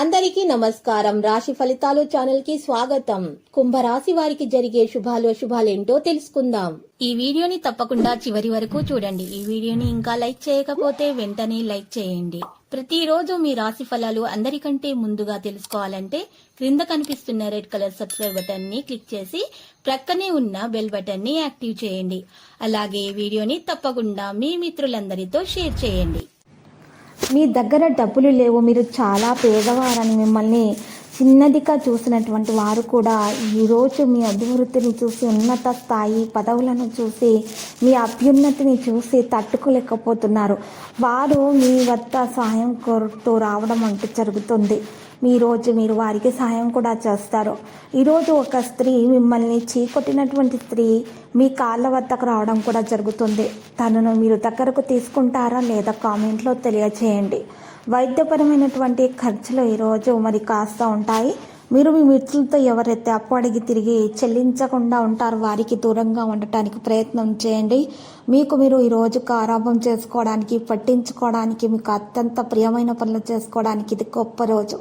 అందరికీ నమస్కారం. రాశి ఫలితాలు ఛానల్ కి స్వాగతం. కుంభరాశి వారికి జరిగే శుభాలేంటో తెలుసుకుందాం. ఈ వీడియోని తప్పకుండా చివరి వరకు చూడండి. ఈ వీడియోని ఇంకా లైక్ చేయకపోతే వెంటనే లైక్ చేయండి. ప్రతిరోజు మీ రాశి ఫలాలు అందరికంటే ముందుగా తెలుసుకోవాలంటే క్రింద కనిపిస్తున్న రెడ్ కలర్ సబ్స్క్రైబ్ బటన్ ని క్లిక్ చేసి ప్రక్కనే ఉన్న బెల్ బటన్ ని యాక్టివ్ చేయండి. అలాగే ఈ వీడియోని తప్పకుండా మీ మిత్రులందరితో షేర్ చేయండి. మీ దగ్గర డబ్బులు లేవు, మీరు చాలా పేదవారని మిమ్మల్ని చిన్నదిగా చూసినటువంటి వారు కూడా ఈరోజు మీ అభివృద్ధిని చూసి, ఉన్నత స్థాయి పదవులను చూసి, మీ అభ్యున్నతిని చూసి తట్టుకోలేకపోతున్నారు. వారు మీ వద్ద సహాయం కోరుతూ రావడం అంటూ జరుగుతుంది. ఈరోజు మీరు వారికి సహాయం కూడా చేస్తారు. ఈరోజు ఒక స్త్రీ, మిమ్మల్ని చీకొట్టినటువంటి స్త్రీ మీ కాళ్ళ వద్దకు రావడం కూడా జరుగుతుంది. తనను మీరు దగ్గరకు తీసుకుంటారా లేదా కామెంట్లో తెలియచేయండి. వైద్యపరమైనటువంటి ఖర్చులు ఈరోజు మరి కాస్త ఉంటాయి. మీరు మీ మిత్రులతో ఎవరైతే అప్పు అడిగి తిరిగి చెల్లించకుండా ఉంటారో వారికి దూరంగా ఉండటానికి ప్రయత్నం చేయండి. మీకు మీరు ఈరోజు ఆరాపం చేసుకోవడానికి, పట్టించుకోవడానికి, మీకు అత్యంత ప్రియమైన పనులు చేసుకోవడానికి ఇది గొప్ప రోజు.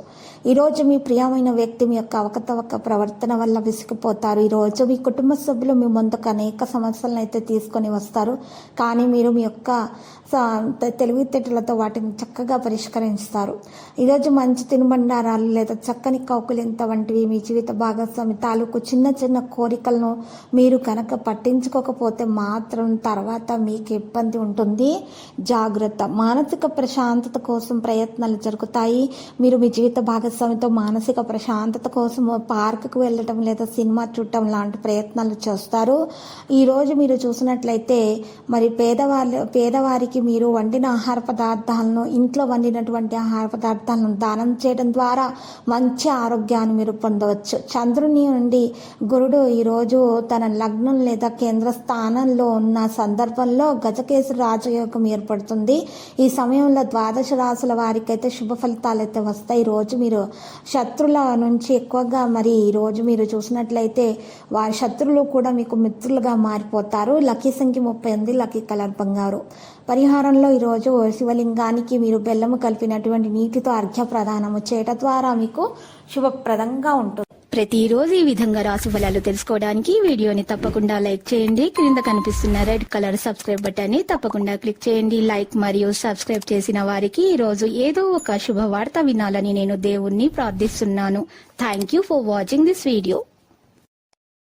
ఈరోజు మీ ప్రియమైన వ్యక్తి మీ యొక్క అవకతవక ప్రవర్తన వల్ల విసిగిపోతారు. ఈరోజు మీ కుటుంబ సభ్యులు మీ ముందుకు అనేక సమస్యలను అయితే తీసుకొని వస్తారు. కానీ మీరు మీ యొక్క తెలివితేటలతో వాటిని చక్కగా పరిష్కరిస్తారు. ఈరోజు మంచి తినుబండారాలు లేదా చక్కని కౌకులింత వంటివి మీ జీవిత భాగస్వామి తాలూకు చిన్న చిన్న కోరికలను మీరు కనుక పట్టించుకోకపోతే మాత్రం తర్వాత మీకు ఇబ్బంది ఉంటుంది. జాగ్రత్త. మానసిక ప్రశాంతత కోసం ప్రయత్నాలు జరుగుతాయి. మీరు మీ జీవిత భాగస్వామితో మానసిక ప్రశాంతత కోసం పార్కుకు వెళ్ళటం లేదా సినిమా చూడటం లాంటి ప్రయత్నాలు చేస్తారు. ఈరోజు మీరు చూసినట్లయితే మరి పేదవారికి మీరు వండిన ఆహార పదార్థాలను, ఇంట్లో వండినటువంటి ఆహార పదార్థాలను దానం చేయడం ద్వారా మంచి ఆరోగ్యాన్ని మీరు పొందవచ్చు. చంద్రుని నుండి గురుడు ఈరోజు తన లగ్నం లేదా కేంద్ర స్థానంలో ఉన్న సందర్భంలో గజకేశ రాజయోగం ఏర్పడుతుంది. ఈ సమయంలో ద్వాదశ రాశుల వారికైతే శుభ ఫలితాలు అయితే వస్తాయి. ఈరోజు మీరు శత్రుల నుంచి ఎక్కువగా మరి ఈరోజు మీరు చూసినట్లయితే వారి శత్రులు కూడా మీకు మిత్రులుగా మారిపోతారు. లక్కీ సంఖ్య 38, లక్కీ కలర్ బంగారు. పరిహారంలో ఈరోజు శివలింగానికి మీరు బెల్లము కలిపినటువంటి నీటితో అర్ఘ్య ప్రదానము చేయడం ద్వారా మీకు శుభప్రదంగా ఉంటుంది. ప్రతిరోజు ఈ విధంగా రాశి ఫలాలు తెలుసుకోవడానికి వీడియోని తప్పకుండా లైక్ చేయండి. క్రింద కనిపిస్తున్న రెడ్ కలర్ సబ్స్క్రైబ్ బటన్ ని తప్పకుండా క్లిక్ చేయండి. లైక్ మరియు సబ్స్క్రైబ్ చేసిన వారికి ఈ రోజు ఏదో ఒక శుభవార్త వినాలని నేను దేవుణ్ణి ప్రార్థిస్తున్నాను. Thank you for watching this video.